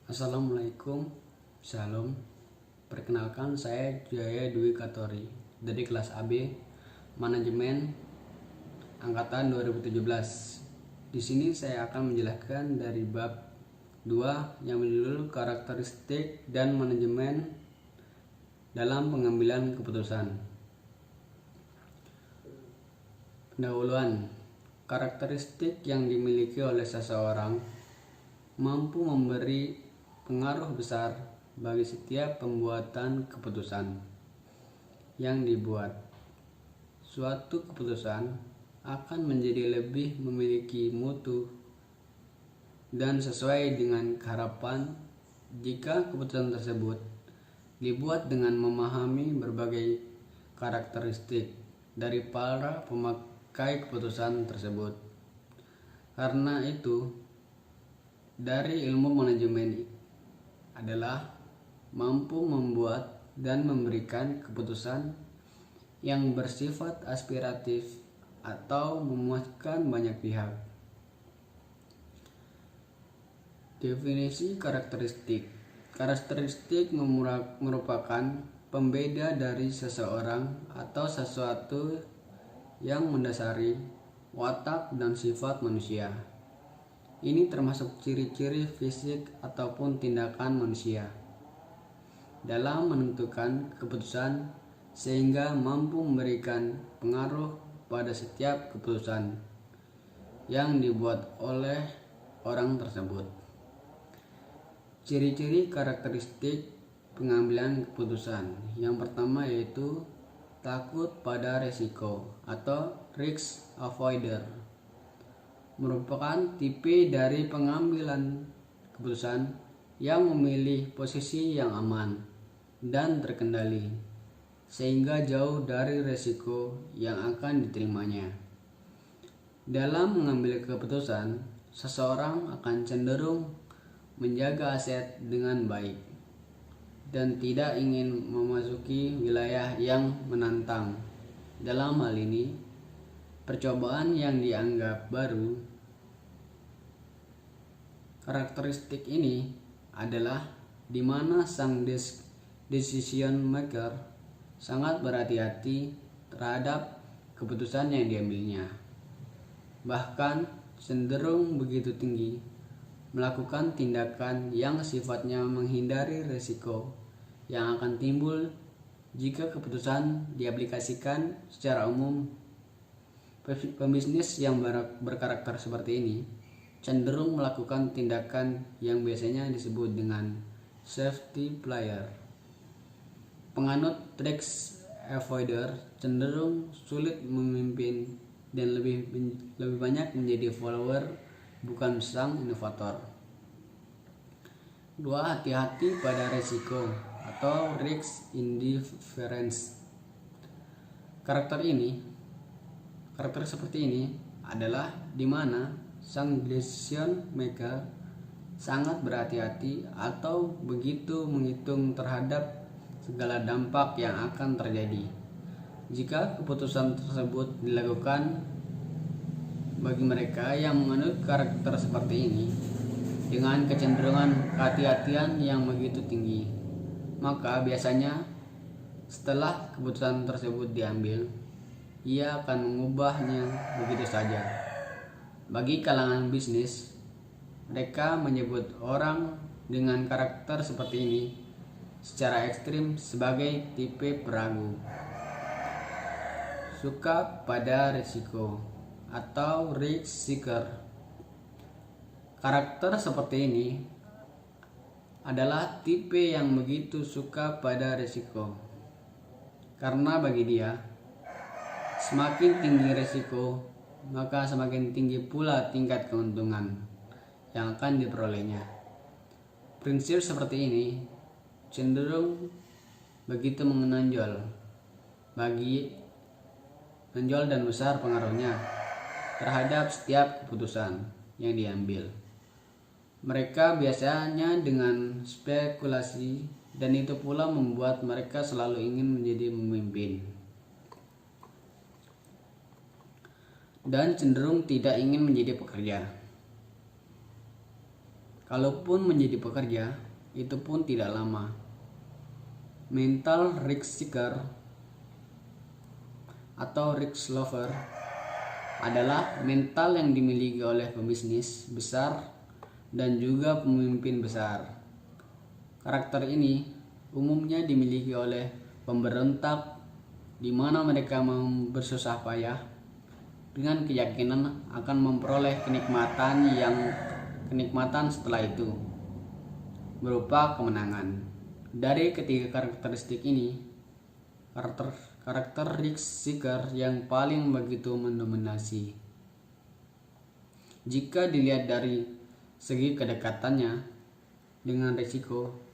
Assalamualaikum, Shalom. Perkenalkan, saya Jaya Dwi Katori dari kelas AB Manajemen angkatan 2017. Di sini saya akan menjelaskan dari bab 2 yang berjudul karakteristik dan manajemen dalam pengambilan keputusan. Pendahuluan. Karakteristik yang dimiliki oleh seseorang mampu memberi pengaruh besar bagi setiap pembuatan keputusan yang dibuat. Suatu keputusan akan menjadi lebih memiliki mutu dan sesuai dengan harapan jika keputusan tersebut dibuat dengan memahami berbagai karakteristik dari para pemakai keputusan tersebut. Karena itu, dari ilmu manajemen adalah mampu membuat dan memberikan keputusan yang bersifat aspiratif atau memuaskan banyak pihak. Definisi karakteristik. Karakteristik merupakan pembeda dari seseorang atau sesuatu yang mendasari watak dan sifat manusia. Ini termasuk ciri-ciri fisik ataupun tindakan manusia dalam menentukan keputusan sehingga mampu memberikan pengaruh pada setiap keputusan yang dibuat oleh orang tersebut. Ciri-ciri karakteristik pengambilan keputusan. Yang pertama yaitu takut pada risiko atau risk avoider. Merupakan tipe dari pengambilan keputusan yang memilih posisi yang aman dan terkendali sehingga jauh dari risiko yang akan diterimanya. Dalam mengambil keputusan, seseorang akan cenderung menjaga aset dengan baik dan tidak ingin memasuki wilayah yang menantang. Dalam hal ini, percobaan yang dianggap baru. Karakteristik ini adalah di mana sang decision maker sangat berhati-hati terhadap keputusan yang diambilnya. Bahkan cenderung begitu tinggi melakukan tindakan yang sifatnya menghindari risiko yang akan timbul jika keputusan diaplikasikan secara umum. Pembisnis yang berkarakter seperti ini cenderung melakukan tindakan yang biasanya disebut dengan safety player. Penganut risk avoider cenderung sulit memimpin dan lebih banyak menjadi follower bukan sang inovator. 2. Hati-hati pada risiko atau risk indifference. Karakter seperti ini adalah di mana sang decision maker sangat berhati-hati atau begitu menghitung terhadap segala dampak yang akan terjadi jika keputusan tersebut dilakukan. Bagi mereka yang menganut karakter seperti ini dengan kecenderungan kehati-hatian yang begitu tinggi, maka biasanya setelah keputusan tersebut diambil, ia akan mengubahnya begitu saja. Bagi kalangan bisnis, mereka menyebut orang dengan karakter seperti ini secara ekstrim sebagai tipe peragu, suka pada risiko atau risk seeker. Karakter seperti ini adalah tipe yang begitu suka pada risiko, karena bagi dia semakin tinggi risiko, maka semakin tinggi pula tingkat keuntungan yang akan diperolehnya. Prinsip seperti ini cenderung begitu menonjol dan besar pengaruhnya terhadap setiap keputusan yang diambil. Mereka biasanya dengan spekulasi, dan itu pula membuat mereka selalu ingin menjadi pemimpin dan cenderung tidak ingin menjadi pekerja. Kalaupun menjadi pekerja, itu pun tidak lama. Mental risk seeker atau risk lover adalah mental yang dimiliki oleh pembisnis besar dan juga pemimpin besar. Karakter ini umumnya dimiliki oleh pemberontak, di mana mereka mau bersusah payah dengan keyakinan akan memperoleh kenikmatan setelah itu berupa kemenangan. Dari ketiga karakteristik ini, karakter risk seeker yang paling begitu mendominasi. Jika dilihat dari segi kedekatannya dengan risiko,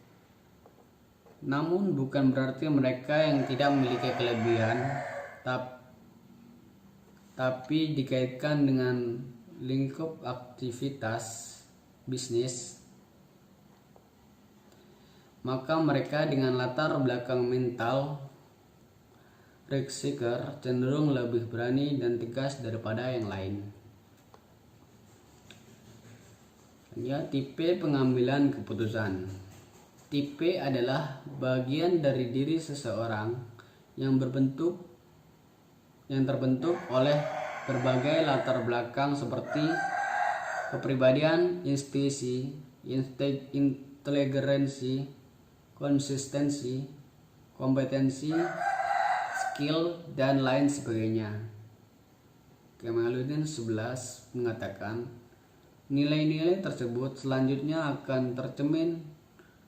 namun bukan berarti mereka yang tidak memiliki kelebihan, tapi dikaitkan dengan lingkup aktivitas bisnis, maka mereka dengan latar belakang mental risk seeker cenderung lebih berani dan tegas daripada yang lain. Ya, tipe pengambilan keputusan. Tipe adalah bagian dari diri seseorang yang terbentuk oleh berbagai latar belakang seperti kepribadian, intuisi, inteligensi, konsistensi, kompetensi, skill, dan lain sebagainya. Kemaluddin 11 mengatakan, nilai-nilai tersebut selanjutnya akan tercermin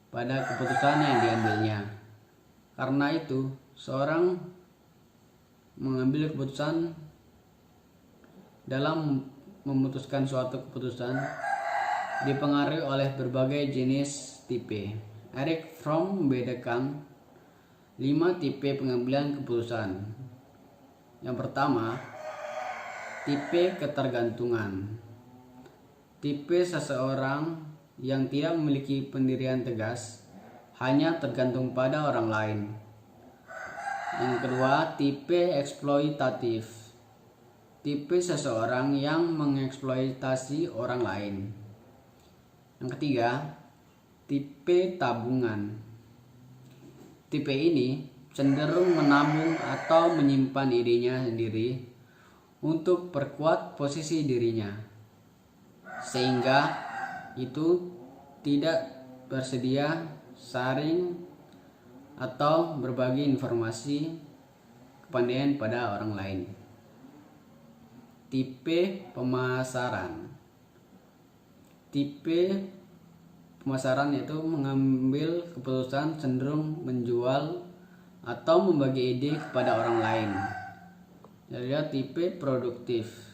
pada keputusan yang diambilnya. Karena itu, seorang mengambil keputusan dalam memutuskan suatu keputusan dipengaruhi oleh berbagai jenis tipe. Erich Fromm membedakan 5 tipe pengambilan keputusan. Yang pertama, tipe ketergantungan. Tipe seseorang yang tidak memiliki pendirian tegas, hanya tergantung pada orang lain. Yang kedua, tipe eksploitatif. Tipe seseorang yang mengeksploitasi orang lain. Yang ketiga, tipe tabungan. Tipe ini cenderung menabung atau menyimpan idenya sendiri untuk perkuat posisi dirinya, sehingga itu tidak bersedia sharing atau berbagi informasi kepandaian pada orang lain. Tipe pemasaran. Tipe pemasaran yaitu mengambil keputusan cenderung menjual atau membagi ide kepada orang lain. Jadi tipe produktif,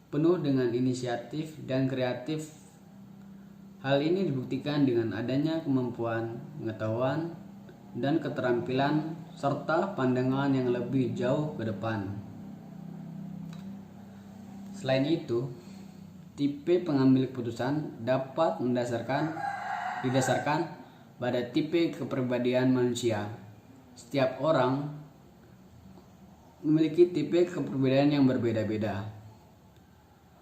penuh dengan inisiatif dan kreatif. Hal ini dibuktikan dengan adanya kemampuan, pengetahuan, dan keterampilan serta pandangan yang lebih jauh ke depan. Selain itu, tipe pengambil keputusan dapat didasarkan pada tipe kepribadian manusia. Setiap orang memiliki tipe kepribadian yang berbeda-beda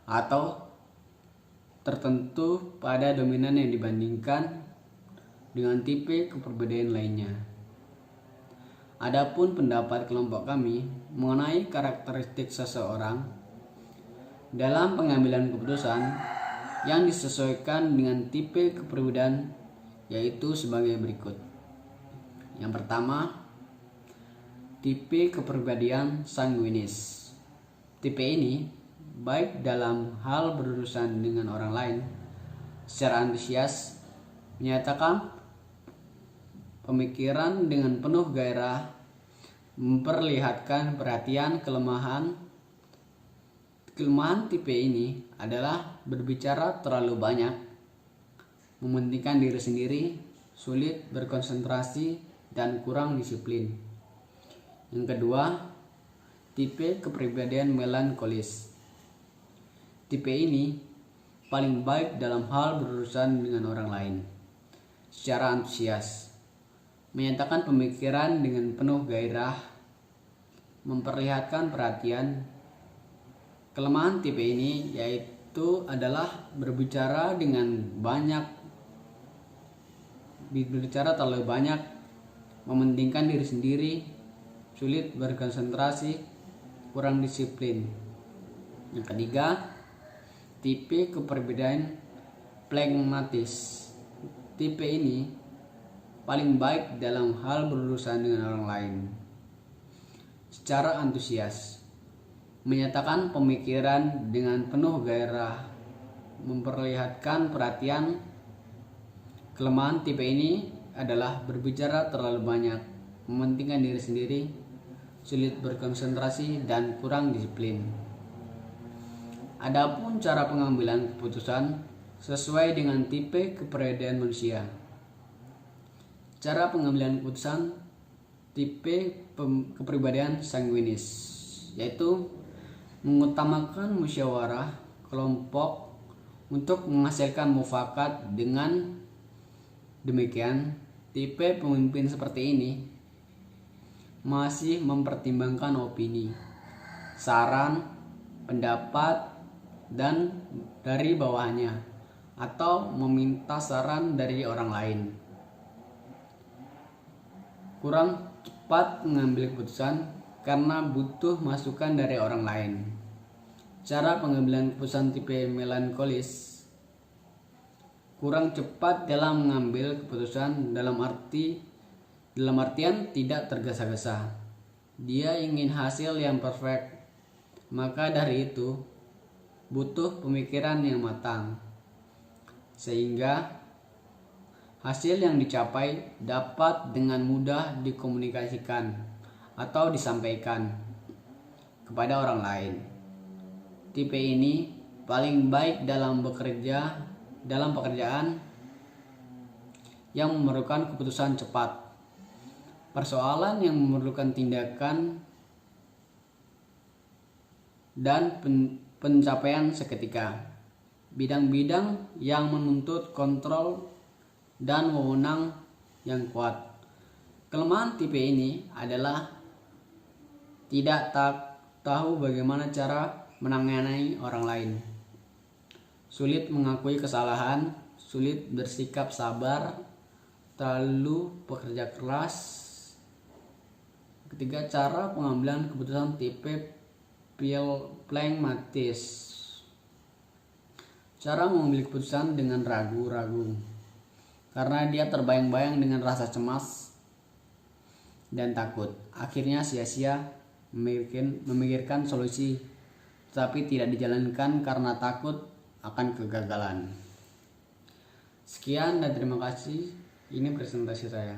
atau tertentu pada dominan yang dibandingkan dengan tipe kepribadian lainnya. Adapun pendapat kelompok kami mengenai karakteristik seseorang dalam pengambilan keputusan yang disesuaikan dengan tipe kepribadian yaitu sebagai berikut. Yang pertama, tipe kepribadian sanguinis. Tipe ini baik dalam hal berurusan dengan orang lain secara antusias, menyatakan pemikiran dengan penuh gairah, memperlihatkan perhatian. Kelemahan tipe ini adalah berbicara terlalu banyak, mementingkan diri sendiri, sulit berkonsentrasi, dan kurang disiplin. Yang kedua, tipe kepribadian melankolis. Tipe ini paling baik dalam hal berurusan dengan orang lain secara antusias, menyatakan pemikiran dengan penuh gairah, memperlihatkan perhatian. Kelemahan tipe ini itu adalah berbicara terlalu banyak, mementingkan diri sendiri, sulit berkonsentrasi, kurang disiplin. Yang ketiga, tipe kepribadian pragmatis. Tipe ini paling baik dalam hal berurusan dengan orang lain. Secara antusias, menyatakan pemikiran dengan penuh gairah, memperlihatkan perhatian. Kelemahan tipe ini adalah berbicara terlalu banyak, mementingkan diri sendiri, sulit berkonsentrasi, dan kurang disiplin. Adapun cara pengambilan keputusan sesuai dengan tipe kepribadian manusia. Cara pengambilan keputusan tipe kepribadian sanguinis, yaitu mengutamakan musyawarah kelompok untuk menghasilkan mufakat. Dengan demikian, tipe pemimpin seperti ini masih mempertimbangkan opini, saran, pendapat dan dari bawahnya, atau meminta saran dari orang lain. Kurang cepat mengambil keputusan karena butuh masukan dari orang lain. Cara pengambilan keputusan tipe melankolis, kurang cepat dalam mengambil keputusan dalam artian tidak tergesa-gesa. Dia ingin hasil yang perfect, maka dari itu butuh pemikiran yang matang, sehingga hasil yang dicapai dapat dengan mudah dikomunikasikan atau disampaikan kepada orang lain. Tipe ini paling baik dalam pekerjaan yang memerlukan keputusan cepat, persoalan yang memerlukan tindakan, dan pencapaian seketika, bidang-bidang yang menuntut kontrol dan wewenang yang kuat. Kelemahan tipe ini adalah tidak tahu bagaimana cara menangani orang lain, sulit mengakui kesalahan, sulit bersikap sabar, terlalu pekerja keras. Ketiga, cara pengambilan keputusan tipe pragmatis. Cara mengambil keputusan dengan ragu-ragu, karena dia terbayang-bayang dengan rasa cemas dan takut. Akhirnya sia-sia memikirkan solusi, tetapi tidak dijalankan karena takut akan kegagalan. Sekian dan terima kasih. Ini presentasi saya.